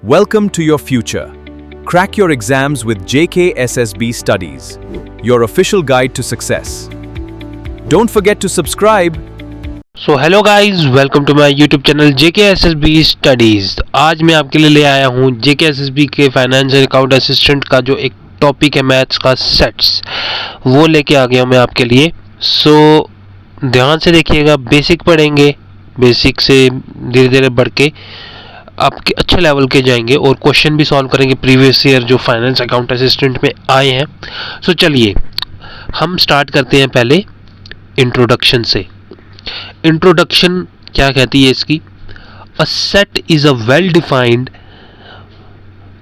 Welcome to your future. Crack your exams with JKSSB Studies, your official guide to success. Don't forget to subscribe. So hello guys, welcome to my YouTube channel JKSSB studies. आज मैं आपके लिए ले आया हूँ JKSSB के finance and account assistant का जो एक टॉपिक है मैथ्स का सेट्स, वो लेके आ गया मैं आपके लिए। सो ध्यान से देखिएगा, बेसिक पढ़ेंगे, बेसिक से धीरे धीरे बढ़ के आपके अच्छे लेवल के जाएंगे और क्वेश्चन भी सॉल्व करेंगे प्रीवियस ईयर जो फाइनेंस अकाउंट असिस्टेंट में आए हैं। सो चलिए हम स्टार्ट करते हैं पहले इंट्रोडक्शन से। इंट्रोडक्शन क्या कहती है इसकी? अ set is a well defined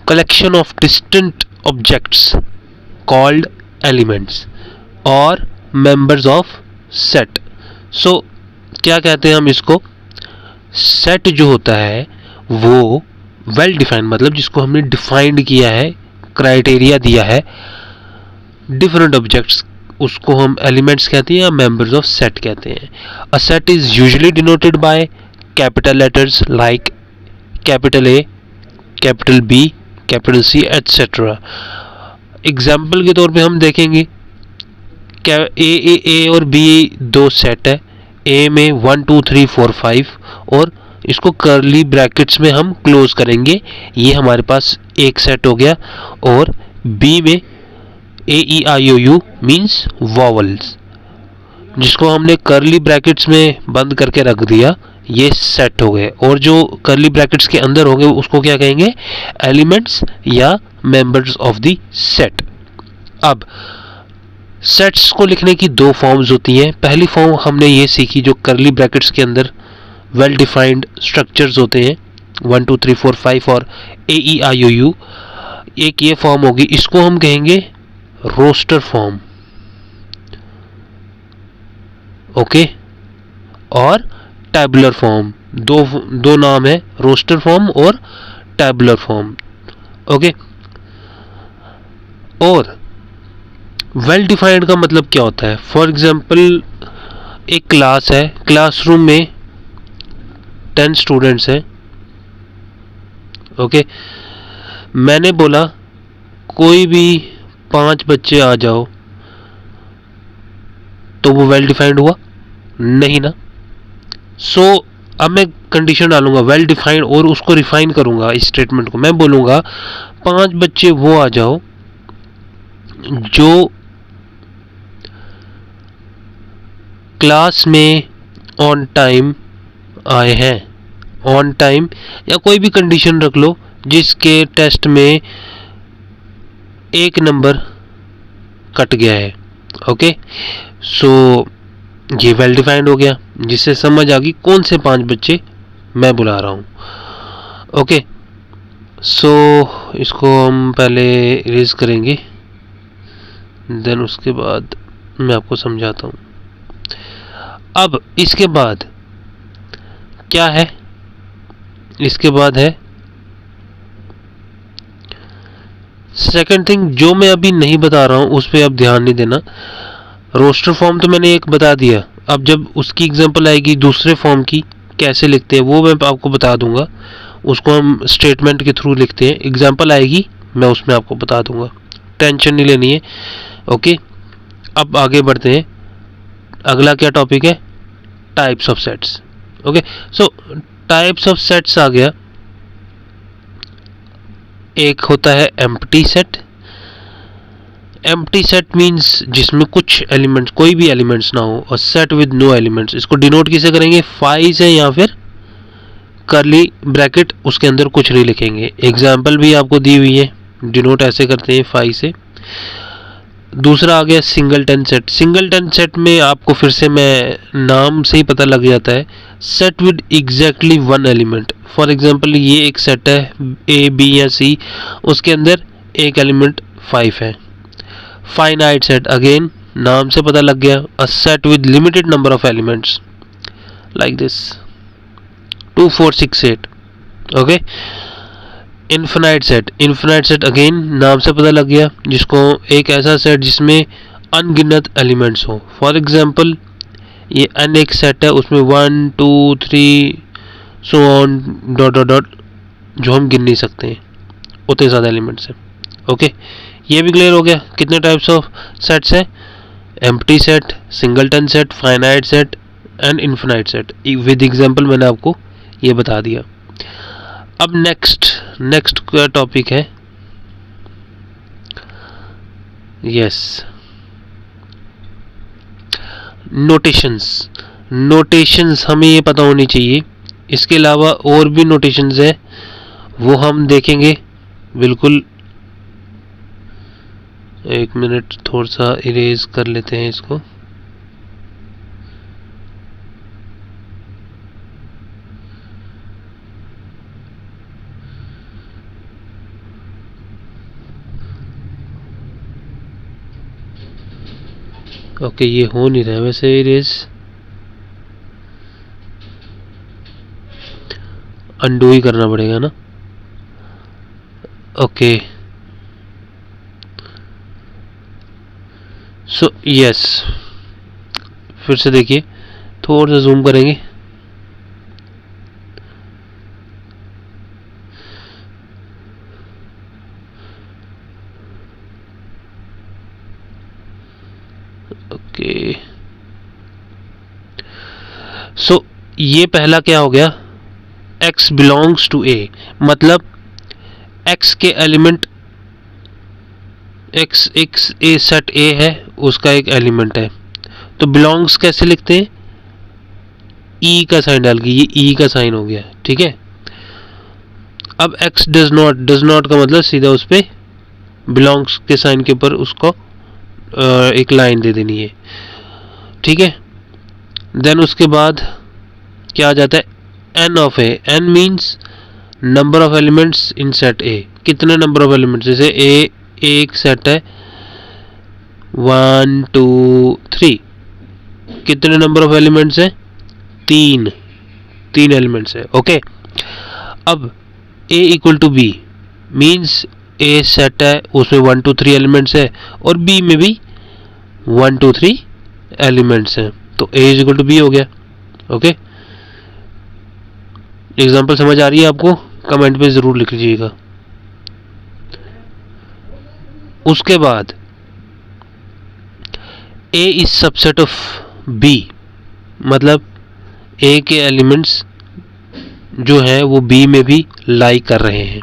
collection of distant objects called elements और मेंबर्स ऑफ सेट। सो क्या कहते हैं हम इसको? सेट जो होता है वो वेल डिफाइंड, मतलब जिसको हमने डिफाइंड किया है, क्राइटेरिया दिया है, डिफरेंट ऑब्जेक्ट्स, उसको हम एलिमेंट्स कहते हैं या मेंबर्स ऑफ सेट कहते हैं। A set is usually denoted by capital letters like capital A, capital B, capital C etcetera. Example के तौर पे हम देखेंगे ए और बी दो सेट है। ए में 1 2 3 4 5 और इसको कर्ली ब्रैकेट्स में हम क्लोज करेंगे, ये हमारे पास एक सेट हो गया। और बी में AEIOU मीन्स वॉवल्स, जिसको हमने कर्ली ब्रैकेट्स में बंद करके रख दिया, ये सेट हो गए। और जो कर्ली ब्रैकेट्स के अंदर होंगे उसको क्या कहेंगे? एलिमेंट्स या मेंबर्स ऑफ द सेट। अब सेट्स को लिखने की दो फॉर्म्स होती हैं। पहली फॉर्म हमने ये सीखी जो कर्ली ब्रैकेट्स के अंदर वेल डिफाइंड स्ट्रक्चर्स होते हैं 1 2 3 4 5 और AEIOU, एक ये फॉर्म होगी, इसको हम कहेंगे रोस्टर फॉर्म। ओके, और टैबुलर फॉर्म, दो नाम है, रोस्टर फॉर्म और टैबुलर फॉर्म। ओके, और वेल डिफाइंड का मतलब क्या होता है? फॉर एग्जांपल एक क्लास है, क्लासरूम में 10 स्टूडेंट्स हैं। ओके, मैंने बोला कोई भी 5 बच्चे आ जाओ, तो वो वेल डिफाइंड हुआ? नहीं ना। सो अब मैं कंडीशन डालूंगा वेल डिफाइंड और उसको रिफाइन करूंगा इस स्टेटमेंट को। मैं बोलूंगा 5 बच्चे वो आ जाओ जो क्लास में ऑन टाइम आए हैं। ऑन टाइम या कोई भी कंडीशन रख लो जिसके टेस्ट में एक नंबर कट गया है। ओके, सो ये वेल डिफाइंड हो गया, जिससे समझ आ गई कौन से 5 बच्चे मैं बुला रहा हूँ। ओके, सो इसको हम पहले इरेज करेंगे, देन उसके बाद मैं आपको समझाता हूँ। अब इसके बाद क्या है? इसके बाद है सेकंड थिंग, जो मैं अभी नहीं बता रहा हूं उस पर अब ध्यान नहीं देना। रोस्टर फॉर्म तो मैंने एक बता दिया, अब जब उसकी एग्जांपल आएगी दूसरे फॉर्म की कैसे लिखते हैं वो मैं आपको बता दूंगा। उसको हम स्टेटमेंट के थ्रू लिखते हैं, एग्जांपल आएगी मैं उसमें आपको बता दूंगा, टेंशन नहीं लेनी है। ओके, अब आगे बढ़ते हैं। अगला क्या टॉपिक है? Types of sets. Okay, so types of sets आ गया। एक होता है empty set. Empty set means जिसमें कुछ एलिमेंट्स, कोई भी एलिमेंट्स ना हो, और सेट विद नो एलिमेंट्स। इसको डिनोट किसे करेंगे? फाई से या फिर कर्ली ब्रैकेट, उसके अंदर कुछ नहीं लिखेंगे। एग्जाम्पल भी आपको दी हुई है, डिनोट ऐसे करते हैं फाई से। दूसरा आ गया सिंगलटन सेट। सिंगलटन सेट में आपको फिर से मैं नाम से ही पता लग जाता है, set with exactly 1 element. For example ये एक सेट है A B या C, उसके अंदर एक एलिमेंट 5 है। फाइनाइट सेट, अगेन नाम से पता लग गया, a set with limited number of elements like this 2 4 6 8। Okay, infinite set. Infinite set again नाम से पता लग गया, जिसको एक ऐसा सेट जिसमें अनगिनत एलिमेंट्स हो। फॉर एग्जांपल ये एक सेट है, उसमें 1 2 3 so on dot dot dot जो हम गिन नहीं सकते हैं, उतने ज़्यादा एलिमेंट्स हैं। ओके, ये भी क्लियर हो गया। कितने टाइप्स ऑफ सेट्स हैं? Empty set, singleton set, finite set and infinite set. With example मैंने आपको ये बता दिया। अब नेक्स्ट का टॉपिक है नोटेशंस हमें ये पता होनी चाहिए। इसके अलावा और भी नोटेशंस है, वो हम देखेंगे। बिल्कुल, एक मिनट, थोड़ा सा इरेज कर लेते हैं इसको। ओके, ये हो नहीं रहा है वैसे इरेज, अनडू ही करना पड़ेगा ना। ओके, सो यस, फिर से देखिए, थोड़ा सा जूम करेंगे। ओके, सो ये पहला क्या हो गया? x बिलोंग्स टू a, मतलब x के element, x A set a है, उसका एक एलिमेंट है। तो बिलोंग्स कैसे लिखते हैं? e का साइन डाल के, ये e का साइन हो गया, ठीक है। अब x डज नॉट का मतलब सीधा उस पर बिलोंग्स के साइन के ऊपर उसको एक लाइन दे देनी है, ठीक है। देन उसके बाद क्या आ जाता है? n of a, n means number of elements in set a। कितने नंबर ऑफ एलिमेंट्स? जैसे a एक सेट है 1 2 3, कितने नंबर ऑफ एलिमेंट्स हैं? तीन एलिमेंट्स है। ओके, अब a equal to B means a set है, उसमें 1 2 3 एलिमेंट्स है, और b में भी 1 2 3 एलिमेंट्स हैं, तो a is equal to B हो गया। ओके, एग्जाम्पल समझ आ रही है आपको? कमेंट पे ज़रूर लिख लीजिएगा। उसके बाद a is subset of b, मतलब a के एलिमेंट्स जो हैं वो b में भी लाई कर रहे हैं,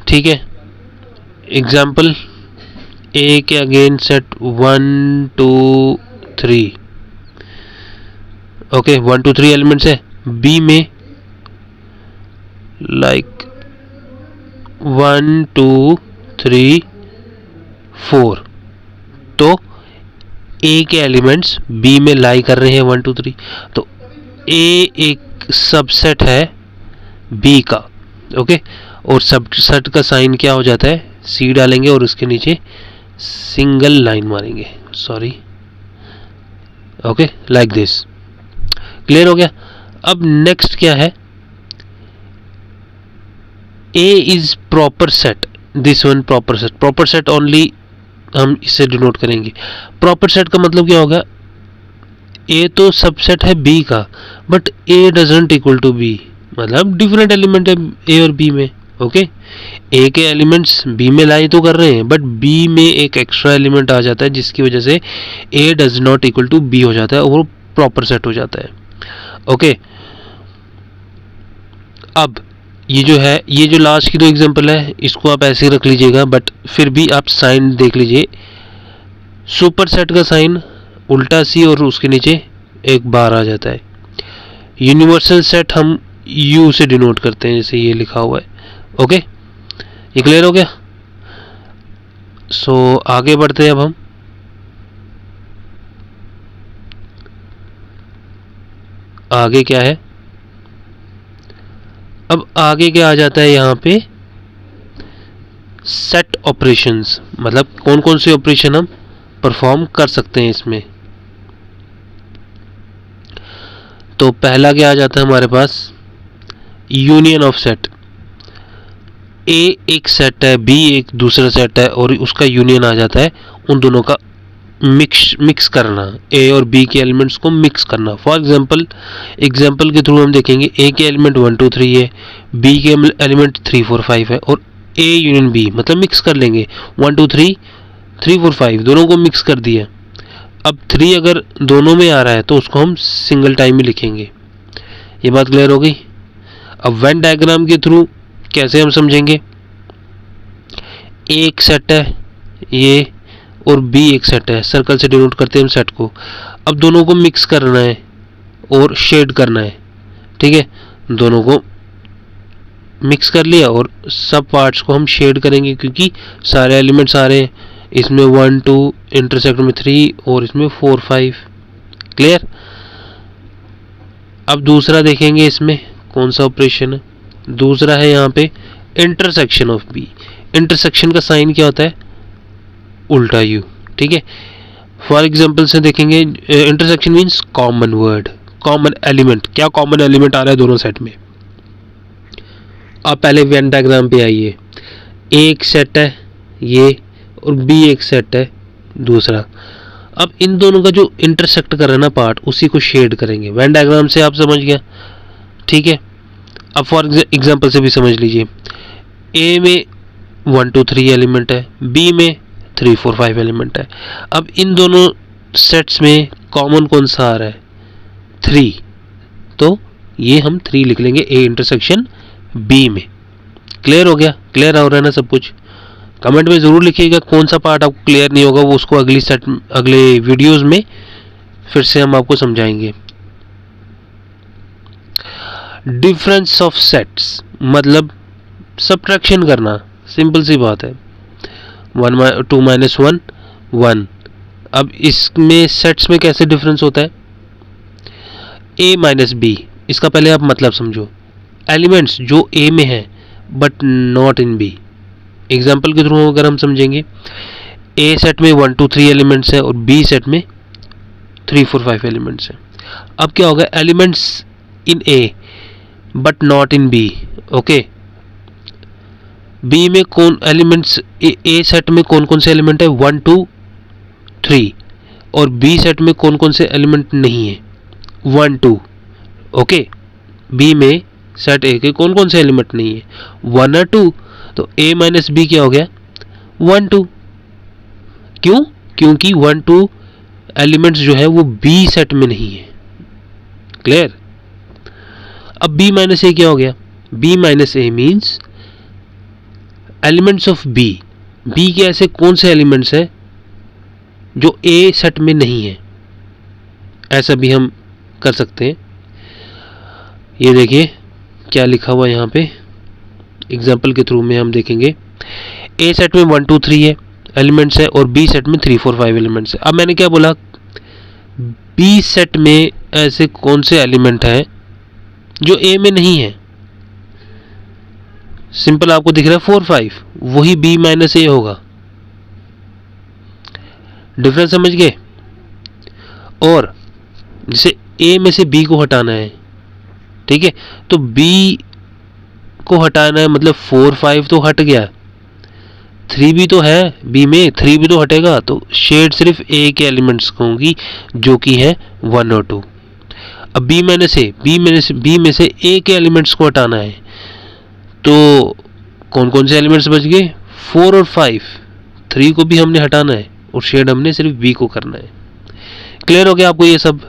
ठीक है। एग्जाम्पल, a के अगेन सेट 1 2 3, ओके 1 2 3 एलिमेंट्स है, b में लाइक 1 2 3 4, तो a के एलिमेंट्स b में लाई कर रहे हैं 1 2 3, तो a एक सबसेट है b का। ओके, और सबसेट का साइन क्या हो जाता है? c डालेंगे और उसके नीचे सिंगल लाइन मारेंगे, sorry. Okay, like this. Clear हो गया? अब नेक्स्ट क्या है? a is proper set, this one proper set. Proper set only हम इसे डिनोट करेंगे। प्रॉपर सेट का मतलब क्या होगा? a तो सबसेट है b का, but a doesn't equal to b, मतलब डिफरेंट एलिमेंट है a और b में। ओके, a के एलिमेंट्स b में लाई तो कर रहे हैं, बट b में एक एक्स्ट्रा एलिमेंट आ जाता है, जिसकी वजह से a does not equal to b हो जाता है और वो प्रॉपर सेट हो जाता है। ओके, अब ये जो है, ये जो लास्ट की दो एग्जांपल है, इसको आप ऐसे ही रख लीजिएगा, बट फिर भी आप साइन देख लीजिए। सुपर सेट का साइन उल्टा सी और उसके नीचे एक बार आ जाता है। यूनिवर्सल सेट हम यू से डिनोट करते हैं, जैसे ये लिखा हुआ है। ओके, ये क्लियर हो गया? सो आगे बढ़ते हैं अब हम। आगे क्या है? अब आगे क्या आ जाता है यहाँ पे? सेट ऑपरेशंस, मतलब कौन कौन से ऑपरेशन हम परफॉर्म कर सकते हैं इसमें। तो पहला क्या आ जाता है हमारे पास? Union of set. ए एक सेट है, बी एक दूसरा सेट है, और उसका यूनियन आ जाता है उन दोनों का मिक्स करना, ए और बी के एलिमेंट्स को मिक्स करना। फॉर एग्जांपल के थ्रू हम देखेंगे ए के एलिमेंट 1 2 3 है, बी के एलिमेंट 3 4 5 है और ए यूनियन बी मतलब मिक्स कर लेंगे 1 2 3 3 4 5 दोनों को मिक्स कर दिया। अब 3 अगर दोनों में आ रहा है तो उसको हम सिंगल टाइम में लिखेंगे। ये बात क्लियर हो गई। अब वेन डायग्राम के थ्रू कैसे हम समझेंगे, एक सेट है ये और बी एक सेट है, सर्कल से डिनोट करते हैं हम सेट को। अब दोनों को मिक्स करना है और शेड करना है, ठीक है। दोनों को मिक्स कर लिया और सब पार्ट्स को हम शेड करेंगे क्योंकि सारे एलिमेंट्स आ रहे हैं। इसमें 1 2 इंटरसेक्ट में 3 और इसमें 4 5। क्लियर। अब दूसरा देखेंगे इसमें कौन सा ऑपरेशन है। दूसरा है यहाँ पे इंटरसेक्शन ऑफ बी। इंटरसेक्शन का साइन क्या होता है, उल्टा यू, ठीक है। फॉर एग्जांपल से देखेंगे intersection means common word, common element. क्या कॉमन एलिमेंट आ रहा है दोनों सेट में। अब पहले वेन डायग्राम पे आइए, एक सेट है ये और बी एक सेट है दूसरा। अब इन दोनों का जो इंटरसेक्ट कर रहा है ना पार्ट, उसी को शेड करेंगे। वेन डायग्राम से आप समझ गया, ठीक है। अब फॉर एग्जांपल से भी समझ लीजिए, ए में 1 2 3 एलिमेंट है, बी में 3 4 5 एलिमेंट है। अब इन दोनों सेट्स में कॉमन कौन सा आ रहा है, 3, तो ये हम 3 लिख लेंगे ए इंटरसेक्शन बी में। क्लियर हो गया। क्लियर हो रहा है ना सब कुछ। कमेंट में ज़रूर लिखिएगा कौन सा पार्ट आपको क्लियर नहीं होगा, वो उसको अगले वीडियोस में फिर से हम आपको समझाएंगे। डिफरेंस ऑफ सेट्स मतलब सब्ट्रैक्शन करना, सिंपल सी बात है। 2 - 1 1। अब इसमें सेट्स में कैसे डिफरेंस होता है, a माइनस बी। इसका पहले आप मतलब समझो, एलिमेंट्स जो a में है but not in b। Example के थ्रू अगर हम समझेंगे, a सेट में 1 2 3 एलिमेंट्स है और b सेट में 3 4 5 एलिमेंट्स हैं। अब क्या होगा, elements in a but not in b। Okay, B में कौन एलिमेंट्स, ए सेट में कौन कौन से एलिमेंट है 1 2 3 और बी सेट में कौन कौन से एलिमेंट नहीं है 1 2। ओके, बी में सेट ए के कौन कौन से एलिमेंट नहीं है 1 और 2, तो ए माइनस बी क्या हो गया 1 2। क्यों, क्योंकि 1 2 एलिमेंट्स जो है वो बी सेट में नहीं है। क्लियर। अब बी माइनस ए क्या हो गया, B minus A means elements of B. B के ऐसे कौन से एलिमेंट्स हैं जो ए सेट में नहीं है, ऐसा भी हम कर सकते हैं। ये देखिए क्या लिखा हुआ यहाँ पे, एग्जाम्पल के थ्रू में हम देखेंगे। ए सेट में 1 2 3 है एलिमेंट्स है और बी सेट में 3 4 5 एलिमेंट्स है। अब मैंने क्या बोला, बी सेट में ऐसे कौन से एलिमेंट हैं जो ए में नहीं है। सिंपल आपको दिख रहा है 4 5, वही बी माइनस ए होगा। डिफरेंस समझ गए। और जैसे ए में से बी को हटाना है, ठीक है, तो बी को हटाना है मतलब 4 5 तो हट गया, 3 भी तो है बी में, 3 भी तो हटेगा, तो शेड सिर्फ ए के एलिमेंट्स को होंगी जो कि है 1 और 2। अब बी माइनस ए, बी में से ए के एलिमेंट्स को हटाना है, तो कौन कौन से एलिमेंट्स बच गए 4 और 5। 3 को भी हमने हटाना है और शेड हमने सिर्फ बी को करना है। क्लियर हो गया आपको ये सब।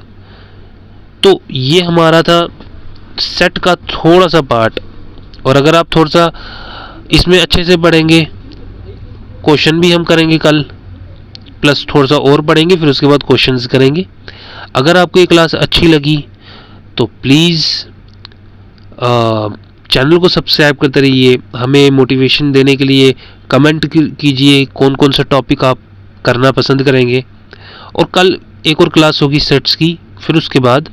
तो ये हमारा था सेट का थोड़ा सा पार्ट। और अगर आप थोड़ा सा इसमें अच्छे से पढ़ेंगे, क्वेश्चन भी हम करेंगे कल, प्लस थोड़ा सा और पढ़ेंगे, फिर उसके बाद क्वेश्चंस करेंगे। अगर आपको ये क्लास अच्छी लगी तो प्लीज़ चैनल को सब्सक्राइब करते रहिए। हमें मोटिवेशन देने के लिए कमेंट कीजिए कौन कौन सा टॉपिक आप करना पसंद करेंगे। और कल एक और क्लास होगी सेट्स की, फिर उसके बाद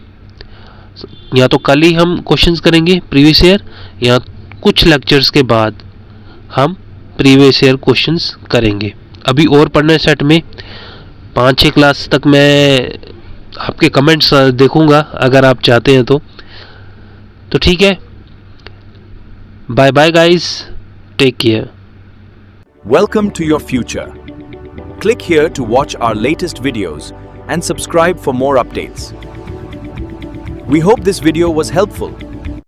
या तो कल ही हम क्वेश्चंस करेंगे प्रीवियस ईयर, या कुछ लेक्चर्स के बाद हम प्रीवियस ईयर क्वेश्चंस करेंगे। अभी और पढ़ना है सेट में 5-6 क्लास तक। मैं आपके कमेंट्स देखूंगा अगर आप चाहते हैं तो ठीक है। Bye bye guys, take care. Welcome to your future. Click here to watch our latest videos and subscribe for more updates. We hope this video was helpful.